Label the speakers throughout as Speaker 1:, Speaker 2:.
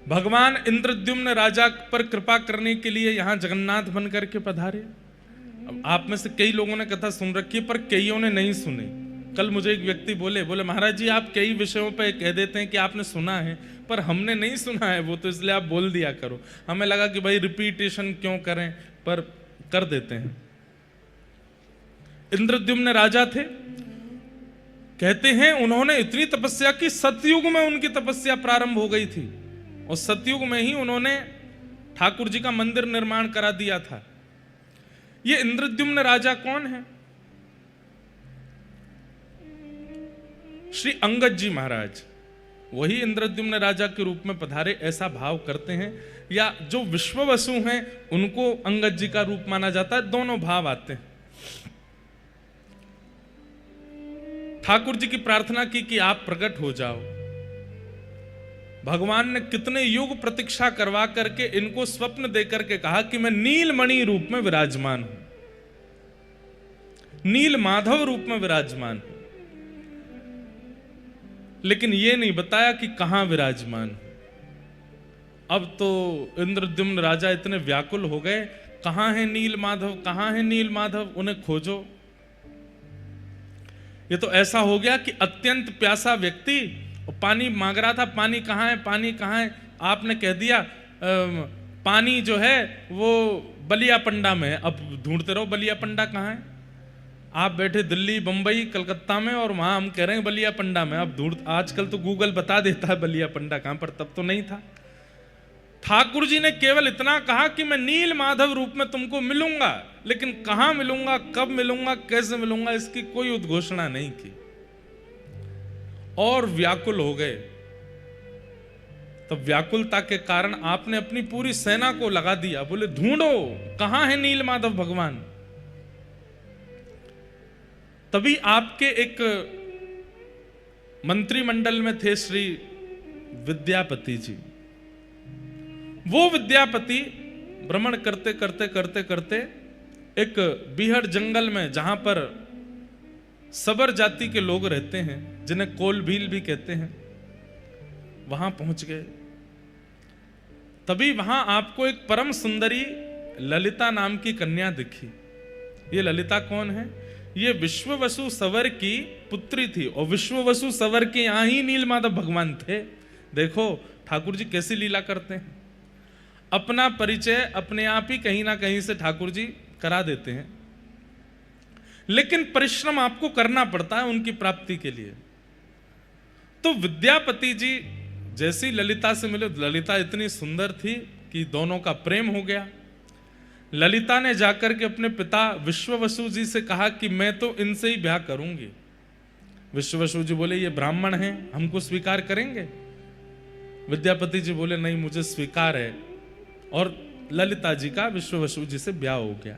Speaker 1: भगवान इंद्रद्युम्न राजा पर कृपा करने के लिए यहां जगन्नाथ बन करके पधारे। अब आप में से कई लोगों ने कथा सुन रखी है, पर कईयों ने नहीं सुनी। कल मुझे एक व्यक्ति बोले महाराज जी आप कई विषयों पे कह देते हैं कि आपने सुना है, पर हमने नहीं सुना है वो, तो इसलिए आप बोल दिया करो। हमें लगा कि भाई रिपीटेशन क्यों करें, पर कर देते हैं। इंद्रद्युम्न राजा थे, कहते हैं उन्होंने इतनी तपस्या की, सतयुग में उनकी तपस्या प्रारंभ हो गई थी और सतयुग में ही उन्होंने ठाकुर जी का मंदिर निर्माण करा दिया था। ये इंद्रद्युम्न राजा कौन है? श्री अंगद जी महाराज, वही इंद्रद्युम्न राजा के रूप में पधारे, ऐसा भाव करते हैं। या जो विश्ववसु हैं उनको अंगद जी का रूप माना जाता है, दोनों भाव आते हैं। ठाकुर जी की प्रार्थना की कि आप प्रकट हो जाओ। भगवान ने कितने युग प्रतीक्षा करवा करके इनको स्वप्न देकर के कहा कि मैं नीलमणि रूप में विराजमान हूं, नील माधव रूप में विराजमान हूं, लेकिन यह नहीं बताया कि कहां विराजमान हूं। अब तो इंद्रद्युम्न राजा इतने व्याकुल हो गए, कहां है नील माधव, कहां है नील माधव, उन्हें खोजो। ये तो ऐसा हो गया कि अत्यंत प्यासा व्यक्ति पानी मांग रहा था, पानी कहां है, पानी कहां है। आपने कह दिया पानी जो है वो बलिया पंडा में है, अब ढूंढते रहो बलिया पंडा कहां है। आप बैठे दिल्ली, बंबई, कलकत्ता में और वहां हम कह रहे हैं बलिया पंडा में। अब ढूंढ, आजकल तो गूगल बता देता है बलिया पंडा कहां, पर तब तो नहीं था। ठाकुर जी ने केवल इतना कहा कि मैं नील माधव रूप में तुमको मिलूंगा, लेकिन कहां मिलूंगा, कब मिलूंगा, कैसे मिलूंगा, इसकी कोई उद्घोषणा नहीं की। और व्याकुल हो गए। तब व्याकुलता के कारण आपने अपनी पूरी सेना को लगा दिया, बोले ढूंढो कहां है नील माधव भगवान। तभी आपके एक मंत्रिमंडल में थे श्री विद्यापति जी। वो विद्यापति भ्रमण करते करते करते करते एक बीहड़ जंगल में, जहां पर सबर जाति के लोग रहते हैं, जिन्हें कोल भील भी कहते हैं, वहां पहुंच गए। तभी वहां आपको एक परम सुंदरी ललिता नाम की कन्या दिखी। ये ललिता कौन है? ये विश्ववसु सवर की पुत्री थी, और विश्ववसु सवर के यहां ही नीलमाधव भगवान थे। देखो ठाकुर जी कैसी लीला करते हैं, अपना परिचय अपने आप ही कहीं ना कहीं से ठाकुर जी करा देते हैं, लेकिन परिश्रम आपको करना पड़ता है उनकी प्राप्ति के लिए। तो विद्यापति जी जैसी ललिता से मिले, ललिता इतनी सुंदर थी कि दोनों का प्रेम हो गया। ललिता ने जाकर के अपने पिता विश्ववसु जी से कहा कि मैं तो इनसे ही ब्याह करूंगी। विश्ववसु जी बोले ये ब्राह्मण हैं, हमको स्वीकार करेंगे? विद्यापति जी बोले नहीं, मुझे स्वीकार है। और ललिता जी का विश्ववसु जी से ब्याह हो गया।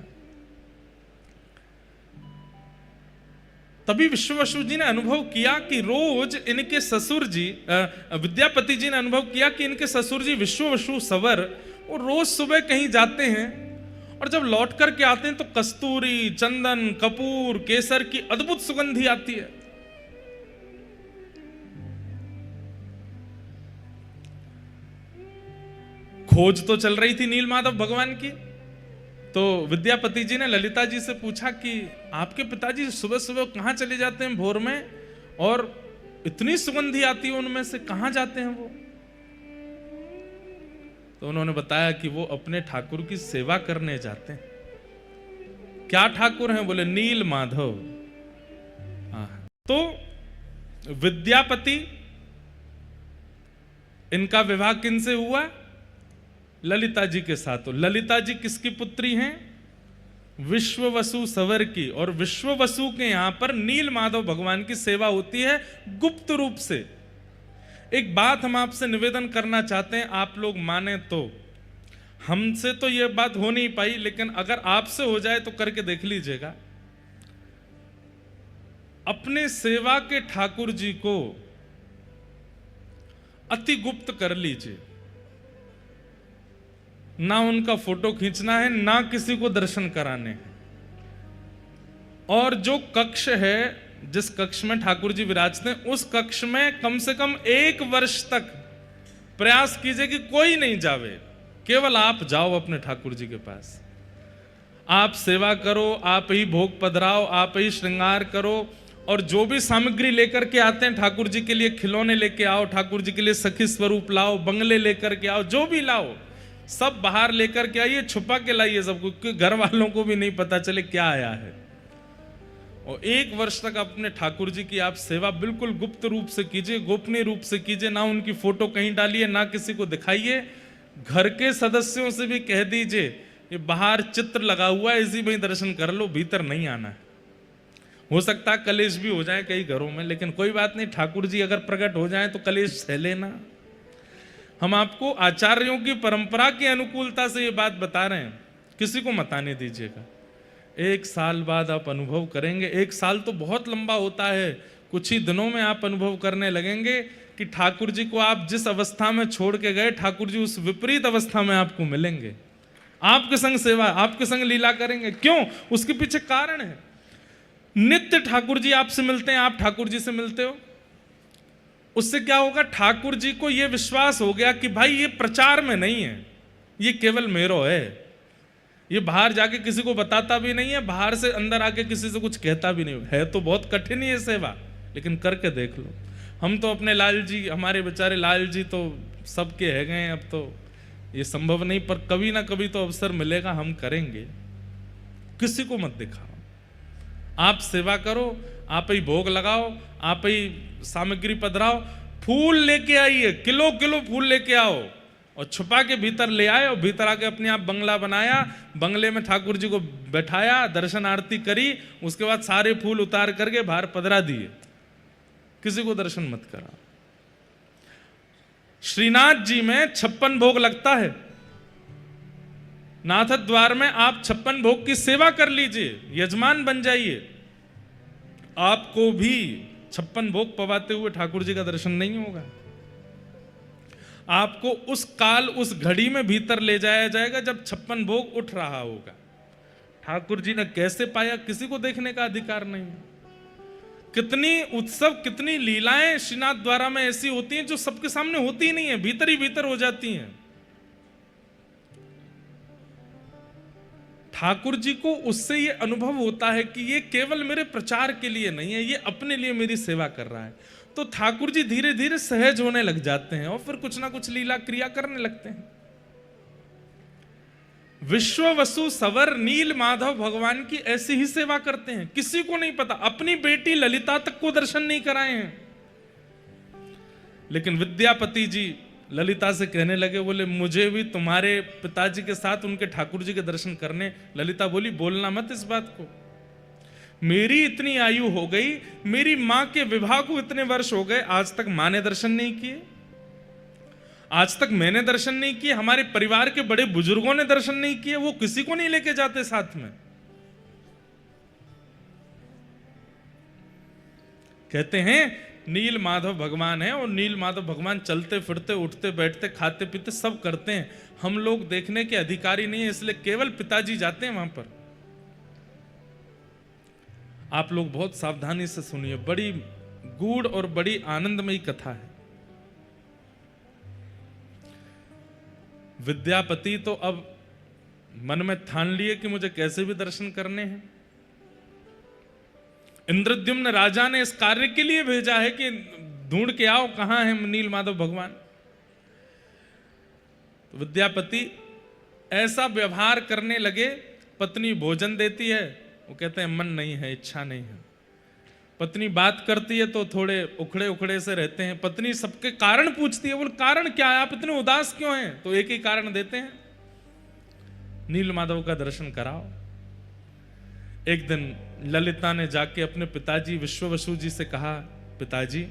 Speaker 1: तभी विश्ववसु जी ने अनुभव किया कि रोज इनके ससुर जी, विद्यापति जी ने अनुभव किया कि इनके ससुर जी विश्ववसु सवर वो रोज सुबह कहीं जाते हैं और जब लौट करके आते हैं तो कस्तूरी, चंदन, कपूर, केसर की अद्भुत सुगंधी आती है। खोज तो चल रही थी नीलमाधव भगवान की। तो विद्यापति जी ने ललिता जी से पूछा कि आपके पिताजी सुबह सुबह कहां चले जाते हैं भोर में, और इतनी सुगंधी आती है उनमें से, कहां जाते हैं वो? तो उन्होंने बताया कि वो अपने ठाकुर की सेवा करने जाते हैं। क्या ठाकुर हैं? बोले नील माधव। तो विद्यापति, इनका विवाह किनसे हुआ? ललिता जी के साथ। तो ललिता जी किसकी पुत्री हैं? विश्ववसु सवर की। और विश्ववसु के यहां पर नील माधव भगवान की सेवा होती है गुप्त रूप से। एक बात हम आपसे निवेदन करना चाहते हैं, आप लोग माने तो। हमसे तो यह बात हो नहीं पाई, लेकिन अगर आपसे हो जाए तो करके देख लीजिएगा। अपने सेवा के ठाकुर जी को अति गुप्त कर लीजिए। ना उनका फोटो खींचना है, ना किसी को दर्शन कराने हैं। और जो कक्ष है, जिस कक्ष में ठाकुर जी विराजते हैं, उस कक्ष में कम से कम 1 वर्ष तक प्रयास कीजिए कि कोई नहीं जावे, केवल आप जाओ अपने ठाकुर जी के पास। आप सेवा करो, आप ही भोग पधराओ, आप ही श्रृंगार करो, और जो भी सामग्री लेकर के आते हैं ठाकुर जी के लिए, खिलौने लेके आओ, ठाकुर जी के लिए सखी स्वरूप लाओ, बंगले लेकर के आओ, जो भी लाओ सब बाहर लेकर के आइए, छुपा के लाइए सबको, क्योंकि घर वालों को भी नहीं पता चले क्या आया है। और 1 वर्ष तक अपने ठाकुर जी की आप सेवा बिल्कुल गुप्त रूप से कीजिए, गोपनीय रूप से कीजिए, ना उनकी फोटो कहीं डालिए, ना किसी को दिखाइए। घर के सदस्यों से भी कह दीजिए ये बाहर चित्र लगा हुआ है, इसी में दर्शन कर लो, भीतर नहीं आना है। हो सकता है कलेश भी हो जाए कई घरों में, लेकिन कोई बात नहीं, ठाकुर जी अगर प्रकट हो जाए तो कलेश सह लेना। हम आपको आचार्यों की परंपरा की अनुकूलता से ये बात बता रहे हैं, किसी को मत आने दीजिएगा। 1 साल बाद आप अनुभव करेंगे, 1 साल तो बहुत लंबा होता है, कुछ ही दिनों में आप अनुभव करने लगेंगे कि ठाकुर जी को आप जिस अवस्था में छोड़ के गए, ठाकुर जी उस विपरीत अवस्था में आपको मिलेंगे, आपके संग सेवा, आपके संग लीला करेंगे। क्यों? उसके पीछे कारण है। नित्य ठाकुर जी आपसे मिलते हैं, आप ठाकुर जी से मिलते हो, उससे क्या होगा? ठाकुर जी को यह विश्वास हो गया कि भाई ये प्रचार में नहीं है, ये केवल मेरो है, ये बाहर जाके किसी को बताता भी नहीं है, बाहर से अंदर आके किसी से कुछ कहता भी नहीं है। तो बहुत कठिन ही है सेवा, लेकिन करके देख लो। हम तो अपने लाल जी, हमारे बेचारे लाल जी तो सबके है गए, अब तो ये संभव नहीं, पर कभी ना कभी तो अवसर मिलेगा, हम करेंगे। किसी को मत दिखाओ, आप सेवा करो, आप ही भोग लगाओ, आप ही सामग्री पधराओ, फूल लेके आइए, किलो किलो फूल लेके आओ, और छुपा के भीतर ले आए, और भीतर आके अपने आप बंगला बनाया, बंगले में ठाकुर जी को बैठाया, दर्शन आरती करी, उसके बाद सारे फूल उतार करके बाहर पधरा दिए, किसी को दर्शन मत करा। श्रीनाथ जी में 56 भोग लगता है, नाथ द्वार में आप 56 भोग की सेवा कर लीजिए, यजमान बन जाइए, आपको भी 56 भोग पवाते हुए ठाकुर जी का दर्शन नहीं होगा। आपको उस काल, उस घड़ी में भीतर ले जाया जाएगा जब 56 भोग उठ रहा होगा। ठाकुर जी ने कैसे पाया, किसी को देखने का अधिकार नहीं। कितनी उत्सव, कितनी लीलाएं श्रीनाथ द्वारा में ऐसी होती हैं जो सबके सामने होती ही नहीं है, भीतर ही भीतर हो जाती हैं। ठाकुर जी को उससे ये अनुभव होता है कि ये केवल मेरे प्रचार के लिए नहीं है, ये अपने लिए मेरी सेवा कर रहा है। तो ठाकुर जी धीरे धीरे सहज होने लग जाते हैं और फिर कुछ ना कुछ लीला क्रिया करने लगते हैं। विश्व वसु सवर नील माधव भगवान की ऐसी ही सेवा करते हैं, किसी को नहीं पता। अपनी बेटी ललिता तक को दर्शन नहीं कराए हैं, लेकिन विद्यापति जी ललिता से कहने लगे, बोले मुझे भी तुम्हारे पिताजी के साथ उनके ठाकुर जी के दर्शन करने। ललिता बोली, बोलना मत इस बात को, मेरी इतनी आयु हो गई, मेरी मां के विवाह को इतने वर्ष हो गए, आज तक मां ने दर्शन नहीं किए, आज तक मैंने दर्शन नहीं किए, हमारे परिवार के बड़े बुजुर्गों ने दर्शन नहीं किए, वो किसी को नहीं लेके जाते साथ में। कहते हैं नील माधव भगवान है, और नील माधव भगवान चलते फिरते, उठते बैठते, खाते पीते सब करते हैं। हम लोग देखने के अधिकारी नहीं है, इसलिए केवल पिताजी जाते हैं वहां पर। आप लोग बहुत सावधानी से सुनिए, बड़ी गूढ़ और बड़ी आनंदमयी कथा है। विद्यापति तो अब मन में ठान लिए कि मुझे कैसे भी दर्शन करने हैं। इंद्रद्युम्न राजा ने इस कार्य के लिए भेजा है कि ढूंढ के आओ कहां है नील माधव भगवान। तो विद्यापति ऐसा व्यवहार करने लगे, पत्नी भोजन देती है, वो कहते हैं मन नहीं है, इच्छा नहीं है। पत्नी बात करती है तो थोड़े उखड़े उखड़े से रहते हैं। पत्नी सबके कारण पूछती है, बोल कारण क्या है, आप इतने उदास क्यों हैं? तो एक ही कारण देते हैं, नील माधव का दर्शन कराओ। एक दिन ललिता ने जाके अपने पिताजी विश्ववसु जी से कहा, पिताजी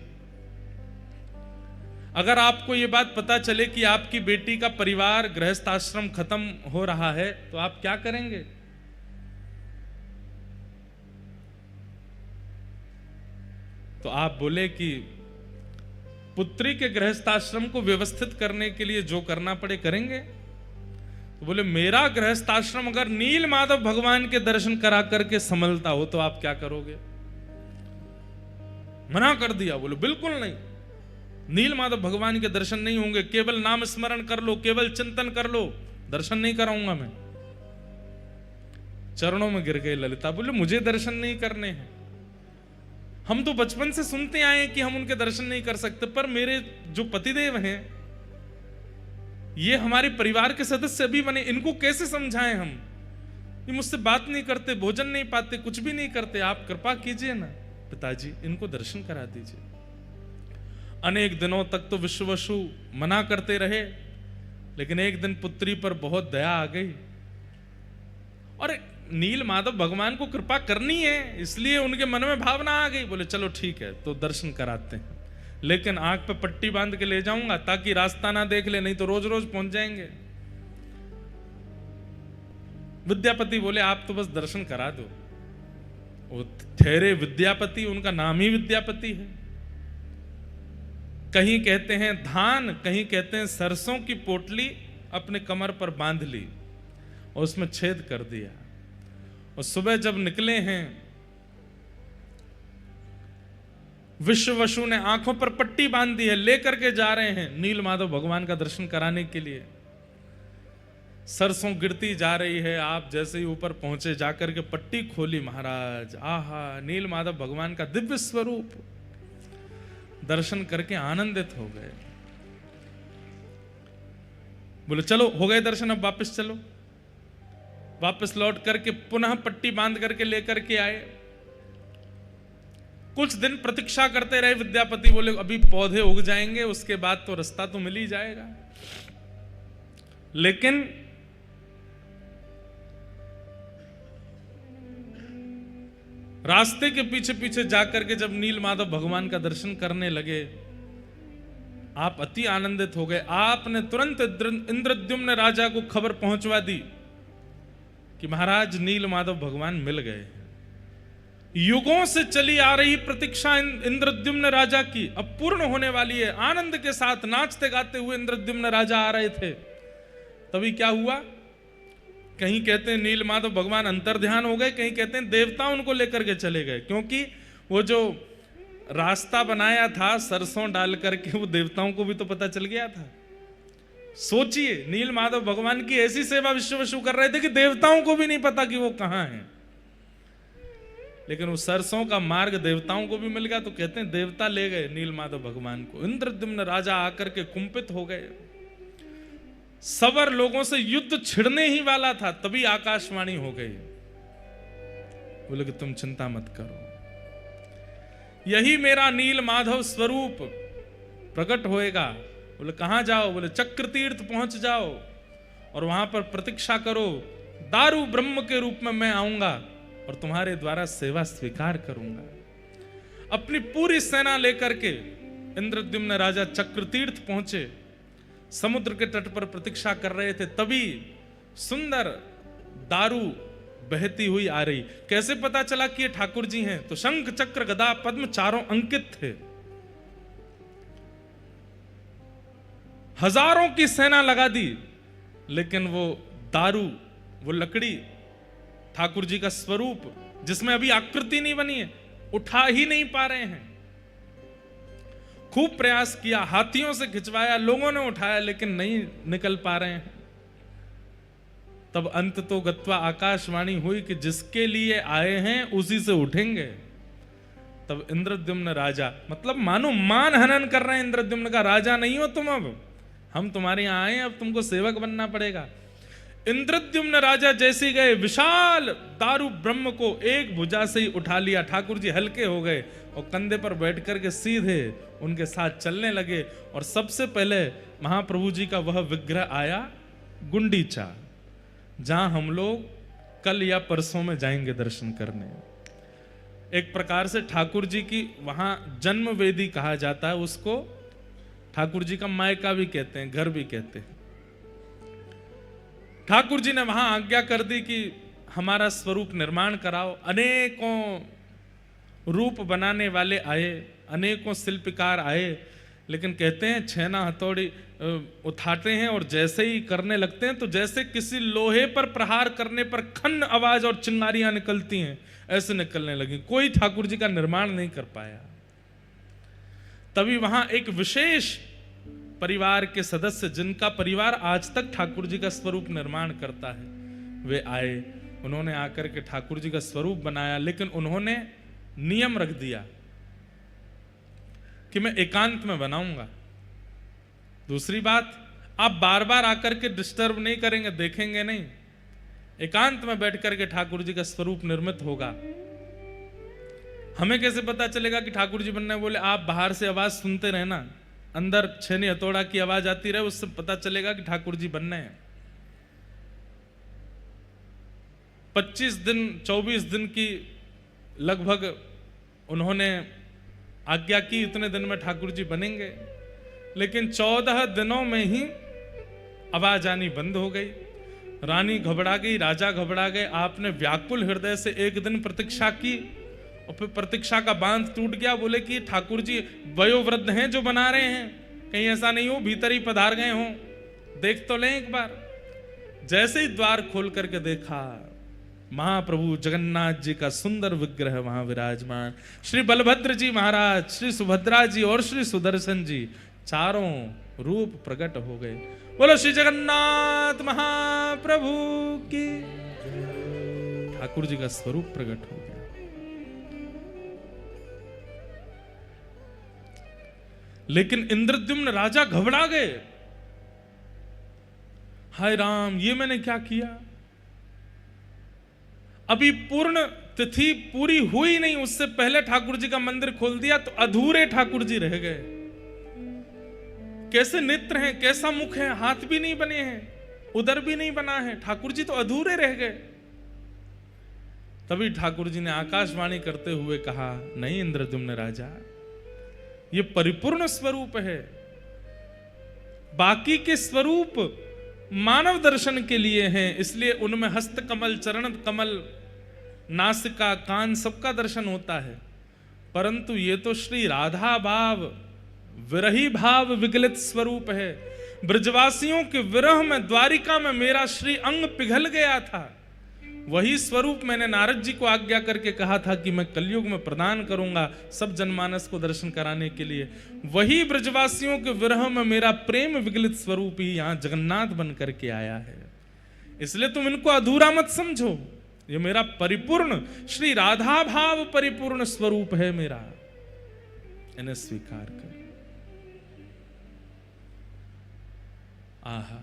Speaker 1: अगर आपको यह बात पता चले कि आपकी बेटी का परिवार गृहस्थ आश्रम खत्म हो रहा है तो आप क्या करेंगे? तो आप बोले कि पुत्री के गृहस्थाश्रम को व्यवस्थित करने के लिए जो करना पड़े करेंगे। तो बोले मेरा गृहस्थाश्रम अगर नील माधव भगवान के दर्शन करा करके संभलता हो तो आप क्या करोगे? मना कर दिया, बोले बिल्कुल नहीं, नील माधव भगवान के दर्शन नहीं होंगे, केवल नाम स्मरण कर लो, केवल चिंतन कर लो, दर्शन नहीं कराऊंगा मैं। चरणों में गिर गए ललिता, बोले मुझे दर्शन नहीं करने हैं। हम तो बचपन से सुनते आए हैं कि हम उनके दर्शन नहीं कर सकते, पर मेरे जो पतिदेव हैं, ये हमारे परिवार के सदस्य अभी बने, इनको कैसे समझाएं हम? ये मुझसे बात नहीं करते, भोजन नहीं पाते, कुछ भी नहीं करते, आप कृपा कीजिए ना पिताजी, इनको दर्शन करा दीजिए। अनेक दिनों तक तो विश्ववसु मना करते रहे, लेकिन एक दिन पुत्री पर बहुत दया आ गई और नील माधव भगवान को कृपा करनी है, इसलिए उनके मन में भावना आ गई। बोले चलो ठीक है, तो दर्शन कराते हैं, लेकिन आंख पे पट्टी बांध के ले जाऊंगा ताकि रास्ता ना देख ले, नहीं तो रोज रोज पहुंच जाएंगे। विद्यापति बोले आप तो बस दर्शन करा दो। वो ठहरे विद्यापति, उनका नाम ही विद्यापति है। कहीं कहते हैं धान, कहीं कहते हैं सरसों की पोटली अपने कमर पर बांध ली और उसमें छेद कर दिया, और सुबह जब निकले हैं, विश्ववसु ने आंखों पर पट्टी बांध दी है, लेकर के जा रहे हैं नील माधव भगवान का दर्शन कराने के लिए। सरसों गिरती जा रही है, आप जैसे ही ऊपर पहुंचे, जाकर के पट्टी खोली, महाराज आहा, नील माधव भगवान का दिव्य स्वरूप। दर्शन करके आनंदित हो गए। बोले चलो हो गए दर्शन, अब वापस चलो। वापस लौट करके पुनः पट्टी बांध करके लेकर के आए। कुछ दिन प्रतीक्षा करते रहे विद्यापति, बोले अभी पौधे उग जाएंगे, उसके बाद तो रास्ता तो मिल ही जाएगा। लेकिन रास्ते के पीछे पीछे जाकर के जब नील माधव भगवान का दर्शन करने लगे, आप अति आनंदित हो गए। आपने तुरंत इंद्रद्युम्न राजा को खबर पहुंचवा दी कि महाराज नील माधव भगवान मिल गए। युगों से चली आ रही प्रतीक्षा इंद्रद्युम्न राजा की अब पूर्ण होने वाली है। आनंद के साथ नाचते गाते हुए इंद्रद्युम्न राजा आ रहे थे। तभी क्या हुआ, कहीं कहते हैं नील माधव भगवान अंतर ध्यान हो गए, कहीं कहते हैं देवता उनको लेकर के चले गए, क्योंकि वो जो रास्ता बनाया था सरसों डाल करके, वो देवताओं को भी तो पता चल गया था। सोचिए, नील माधव भगवान की ऐसी सेवा विश्ववसु कर रहे थे कि देवताओं को भी नहीं पता कि वो कहां हैं। लेकिन वो सरसों का मार्ग देवताओं को भी मिल गया, तो कहते हैं देवता ले गए नील माधव भगवान को। इंद्रद्युम्न राजा आकर के कुंपित हो गए। सवर लोगों से युद्ध छिड़ने ही वाला था, तभी आकाशवाणी हो गई, बोले कि तुम चिंता मत करो, यही मेरा नील माधव स्वरूप प्रकट होएगा। बोले कहां जाओ? बोले चक्र तीर्थ पहुंच जाओ और वहां पर प्रतीक्षा करो, दारू ब्रह्म के रूप में मैं आऊंगा और तुम्हारे द्वारा सेवा स्वीकार करूंगा। अपनी पूरी सेना लेकर के इंद्रद्युम्न राजा चक्र तीर्थ पहुंचे। समुद्र के तट पर प्रतीक्षा कर रहे थे, तभी सुंदर दारू बहती हुई आ रही। कैसे पता चला कि ये ठाकुर जी हैं? तो शंख चक्र गदा पद्म चारों अंकित थे। हजारों की सेना लगा दी, लेकिन वो दारू, वो लकड़ी, ठाकुर जी का स्वरूप जिसमें अभी आकृति नहीं बनी है, उठा ही नहीं पा रहे हैं। खूब प्रयास किया, हाथियों से खिंचवाया, लोगों ने उठाया, लेकिन नहीं निकल पा रहे हैं। तब अंत तो गत्वा आकाशवाणी हुई कि जिसके लिए आए हैं उसी से उठेंगे। तब इंद्रद्युम्न राजा, मतलब मानो मान हनन कर रहे हैं इंद्रद्युम्न का, राजा नहीं हो तुम, अब हम तुम्हारे यहां आए, अब तुमको सेवक बनना पड़ेगा। इंद्रद्युम्न राजा जैसे गए, विशाल दारू ब्रह्म को एक भुजा से ही उठा लिया। ठाकुर जी हल्के हो गए और कंधे पर बैठ करके सीधे उनके साथ चलने लगे। और सबसे पहले महाप्रभु जी का वह विग्रह आया गुंडीचा, जहां हम लोग कल या परसों में जाएंगे दर्शन करने। एक प्रकार से ठाकुर जी की वहां जन्म वेदी कहा जाता है उसको, ठाकुर जी का मायका भी कहते हैं, घर भी कहते हैं। ठाकुर जी ने वहां आज्ञा कर दी कि हमारा स्वरूप निर्माण कराओ। अनेकों रूप बनाने वाले आए, अनेकों शिल्पकार आए, लेकिन कहते हैं छेना हथौड़ी उठाते हैं और जैसे ही करने लगते हैं तो जैसे किसी लोहे पर प्रहार करने पर खन्न आवाज और चिंगारियां निकलती हैं, ऐसे निकलने लगी। कोई ठाकुर जी का निर्माण नहीं कर पाया। तभी वहां एक विशेष परिवार के सदस्य, जिनका परिवार आज तक ठाकुर जी का स्वरूप निर्माण करता है, वे आए। उन्होंने आकर के ठाकुर जी का स्वरूप बनाया, लेकिन उन्होंने नियम रख दिया कि मैं एकांत में बनाऊंगा। दूसरी बात, आप बार बार आकर के डिस्टर्ब नहीं करेंगे, देखेंगे नहीं, एकांत में बैठ करके ठाकुर जी का स्वरूप निर्मित होगा। हमें कैसे पता चलेगा कि ठाकुर जी बनने? बोले आप बाहर से आवाज सुनते रहे ना, अंदर छेनी हथौड़ा की आवाज आती रहे, उससे पता चलेगा कि ठाकुर जी बनने हैं। 25 दिन 24 दिन की लगभग उन्होंने आज्ञा की, इतने दिन में ठाकुर जी बनेंगे, लेकिन 14 दिनों में ही आवाज आनी बंद हो गई। रानी घबरा गई, राजा घबरा गए। आपने व्याकुल हृदय से एक दिन प्रतीक्षा की और फिर प्रतीक्षा का बांध टूट गया। बोले कि ठाकुर जी वयोवृद्ध हैं जो बना रहे हैं, कहीं ऐसा नहीं हो भीतर ही पधार गए हों, देख तो लें एक बार। जैसे ही द्वार खोल करके देखा, महाप्रभु जगन्नाथ जी का सुंदर विग्रह वहां विराजमान, श्री बलभद्र जी महाराज, श्री सुभद्रा जी और श्री सुदर्शन जी, चारों रूप प्रकट हो गए। बोलो श्री जगन्नाथ महाप्रभु की। ठाकुर जी का स्वरूप प्रकट हो गया। लेकिन इंद्रद्युम्न राजा घबरा गए, हाय राम, ये मैंने क्या किया? अभी पूर्ण तिथि पूरी हुई नहीं, उससे पहले ठाकुर जी का मंदिर खोल दिया, तो अधूरे ठाकुर जी रह गए। कैसे नेत्र हैं, कैसा मुख है, हाथ भी नहीं बने हैं, उदर भी नहीं बना है, ठाकुर जी तो अधूरे रह गए। तभी ठाकुर जी ने आकाशवाणी करते हुए कहा, नहीं इंद्रद्युम्न राजा, ये परिपूर्ण स्वरूप है। बाकी के स्वरूप मानव दर्शन के लिए हैं, इसलिए उनमें हस्त कमल, चरण कमल, नासिका, कान सबका दर्शन होता है, परंतु ये तो श्री राधा भाव, विरही भाव विगलित स्वरूप है। ब्रजवासियों के विरह में, द्वारिका में मेरा श्री अंग पिघल गया था। वही स्वरूप मैंने नारद जी को आज्ञा करके कहा था कि मैं कलयुग में प्रदान करूंगा सब जनमानस को दर्शन कराने के लिए। वही ब्रजवासियों के विरह में मेरा प्रेम विगलित स्वरूप ही यहां जगन्नाथ बन करके आया है। इसलिए तुम इनको अधूरा मत समझो, ये मेरा परिपूर्ण श्री राधा भाव परिपूर्ण स्वरूप है मेरा, इन्हें स्वीकार कर। आहा,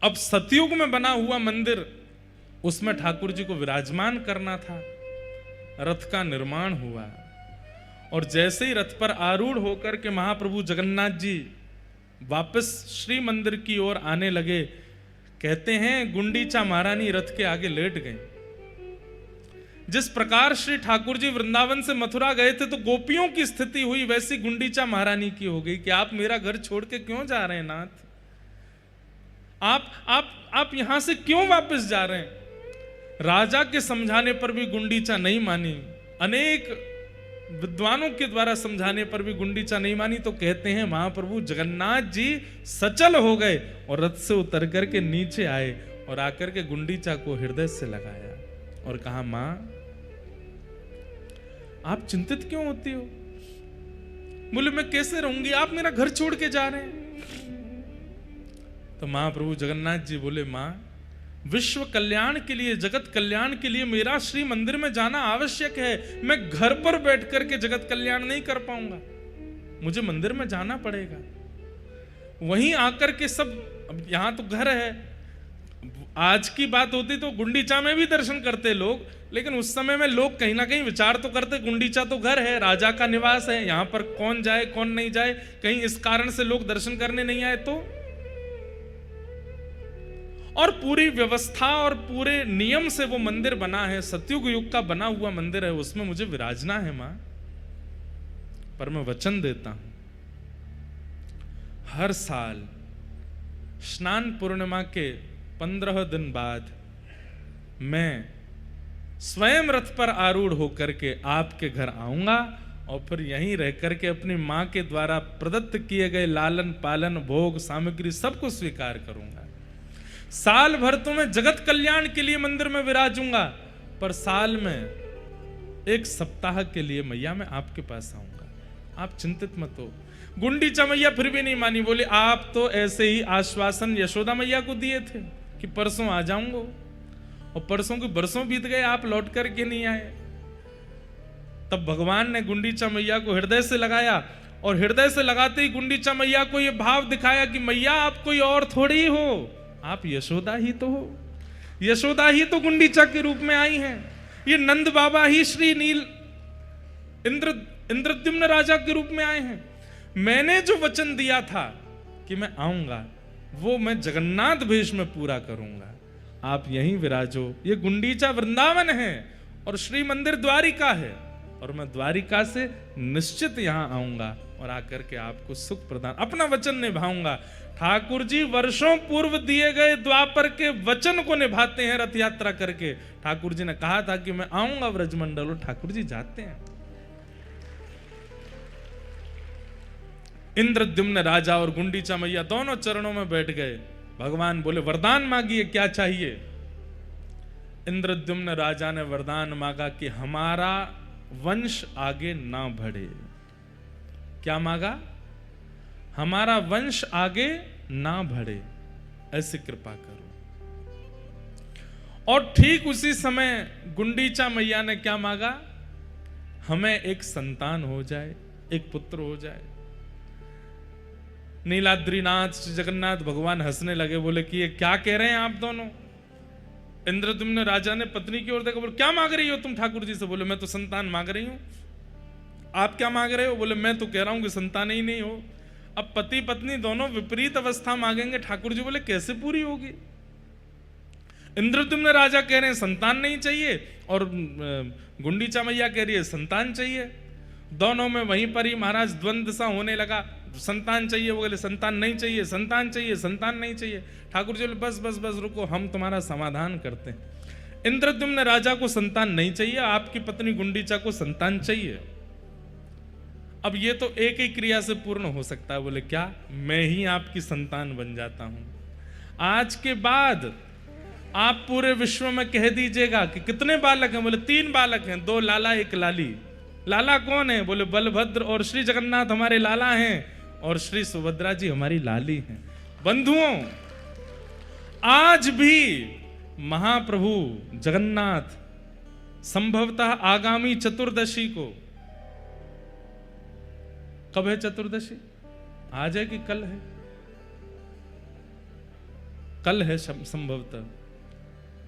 Speaker 1: अब सतयुग में बना हुआ मंदिर, उसमें ठाकुर जी को विराजमान करना था। रथ का निर्माण हुआ और जैसे ही रथ पर आरूढ़ होकर के महाप्रभु जगन्नाथ जी वापस श्री मंदिर की ओर आने लगे, कहते हैं गुंडीचा महारानी रथ के आगे लेट गई। जिस प्रकार श्री ठाकुर जी वृंदावन से मथुरा गए थे तो गोपियों की स्थिति हुई, वैसी गुंडीचा महारानी की हो गई कि आप मेरा घर छोड़ के क्यों जा रहे हैं नाथ? आप यहां से क्यों वापस जा रहे हैं? राजा के समझाने पर भी गुंडीचा नहीं मानी, अनेक विद्वानों के द्वारा समझाने पर भी गुंडीचा नहीं मानी। तो कहते हैं महाप्रभु जगन्नाथ जी सचल हो गए और रथ से उतर करके नीचे आए और आकर के गुंडीचा को हृदय से लगाया और कहा, मां आप चिंतित क्यों होती हो? बोले मैं कैसे रहूंगी, आप मेरा घर छोड़ के जा रहे हैं। तो महाप्रभु जगन्नाथ जी बोले, मां विश्व कल्याण के लिए, जगत कल्याण के लिए मेरा श्री मंदिर में जाना आवश्यक है। मैं घर पर बैठ करके जगत कल्याण नहीं कर पाऊंगा, मुझे मंदिर में जाना पड़ेगा। वहीं आकर के सब, अब यहां तो घर है, आज की बात होती तो गुंडीचा में भी दर्शन करते लोग, लेकिन उस समय में लोग कहीं ना कहीं विचार तो करते गुंडीचा तो घर है, राजा का निवास है, यहां पर कौन जाए कौन नहीं जाए, कहीं इस कारण से लोग दर्शन करने नहीं आए तो। और पूरी व्यवस्था और पूरे नियम से वो मंदिर बना है, सतयुग युग का बना हुआ मंदिर है, उसमें मुझे विराजना है मां। पर मैं वचन देता हूं, हर साल स्नान पूर्णिमा के 15 दिन बाद मैं स्वयं रथ पर आरूढ़ होकर के आपके घर आऊंगा और फिर यहीं रह करके अपनी मां के द्वारा प्रदत्त किए गए लालन पालन भोग सामग्री सबको स्वीकार करूंगा। साल भर तो मैं जगत कल्याण के लिए मंदिर में विराजूंगा, पर साल में एक सप्ताह के लिए मैया मैं आपके पास आऊंगा, आप चिंतित मत हो। गुंडीचा मैया फिर भी नहीं मानी, बोले आप तो ऐसे ही आश्वासन यशोदा मैया को दिए थे कि परसों आ जाऊंगा, और परसों के बरसों बीत गए, आप लौट करके नहीं आए। तब भगवान ने गुंडीचा मैया को हृदय से लगाया, और हृदय से लगाते ही गुंडीचा मैया को यह भाव दिखाया कि मैया आप कोई और थोड़ी हो, आप यशोदा ही तो हो। यशोदा ही तो गुंडीचा के रूप में आई हैं। ये नंद बाबा ही श्री नील इंद्रद्युम्न राजा के रूप में आए हैं। मैंने जो वचन दिया था कि मैं आऊंगा, वो मैं जगन्नाथ वेश में पूरा करूंगा। आप यहीं विराजो। ये गुंडीचा वृंदावन है और श्री मंदिर द्वारिका है, और मैं द्वारिका से निश्चित यहां आऊंगा और आकर के आपको सुख प्रदान, अपना वचन निभाऊंगा। ठाकुर जी वर्षों पूर्व दिए गए द्वापर के वचन को निभाते हैं रथ यात्रा करके। ठाकुर जी ने कहा था कि मैं आऊंगा व्रजमंडल, और ठाकुर जी जाते हैं। इंद्रद्युम्न राजा और गुंडीचा मैया दोनों चरणों में बैठ गए। भगवान बोले वरदान मांगिए, क्या चाहिए। इंद्रद्युम्न राजा ने वरदान मांगा कि हमारा वंश आगे ना बढ़े। क्या मांगा? हमारा वंश आगे ना बढ़े, ऐसी कृपा करो। और ठीक उसी समय गुंडीचा मैया ने क्या मांगा? हमें एक संतान हो जाए, एक पुत्र हो जाए। नीलाद्रीनाथ श्री जगन्नाथ भगवान हंसने लगे, बोले कि ये क्या कह रहे हैं आप दोनों। इंद्रद्युम्न राजा ने पत्नी की ओर देखा, बोले क्या मांग रही हो तुम ठाकुर जी से? बोले मैं तो संतान मांग रही हूं। आप क्या मांग रहे हो? बोले मैं तो कह रहा हूं कि संतान ही नहीं हो। अब पति पत्नी दोनों विपरीत अवस्था मांगेंगे। ठाकुर जी बोले कैसे पूरी होगी? इंद्रद्युम्न राजा कह रहे हैं संतान नहीं चाहिए, और गुंडीचा मैया कह रही है संतान चाहिए। दोनों में वहीं पर ही महाराज द्वंद्व सा होने लगा। संतान चाहिए, वो बोले संतान नहीं चाहिए, संतान चाहिए, संतान नहीं चाहिए। ठाकुर जी बोले बस बस बस रुको, हम तुम्हारा समाधान करते हैं। इंद्रद्युम्न राजा को संतान नहीं चाहिए, आपकी पत्नी गुंडीचा को संतान चाहिए। अब ये तो एक ही क्रिया से पूर्ण हो सकता है। बोले क्या? मैं ही आपकी संतान बन जाता हूं। आज के बाद आप पूरे विश्व में कह दीजिएगा कि कितने बालक हैं? बोले 3 बालक हैं, 2 लाला 1 लाली। लाला कौन है? बोले बलभद्र और श्री जगन्नाथ हमारे लाला हैं, और श्री सुभद्रा जी हमारी लाली हैं। बंधुओं, आज भी महाप्रभु जगन्नाथ संभवतः आगामी चतुर्दशी को, कब है चतुर्दशी? आज है कि कल है? कल है संभवतः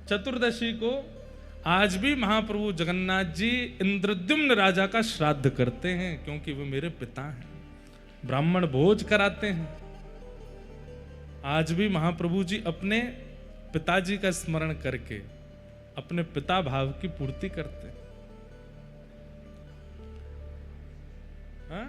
Speaker 1: चतुर्दशी को। आज भी महाप्रभु जगन्नाथ जी इंद्रद्युम्न राजा का श्राद्ध करते हैं, क्योंकि वे मेरे पिता हैं। ब्राह्मण भोज कराते हैं। आज भी महाप्रभु जी अपने पिताजी का स्मरण करके अपने पिता भाव की पूर्ति करते हैं। हाँ?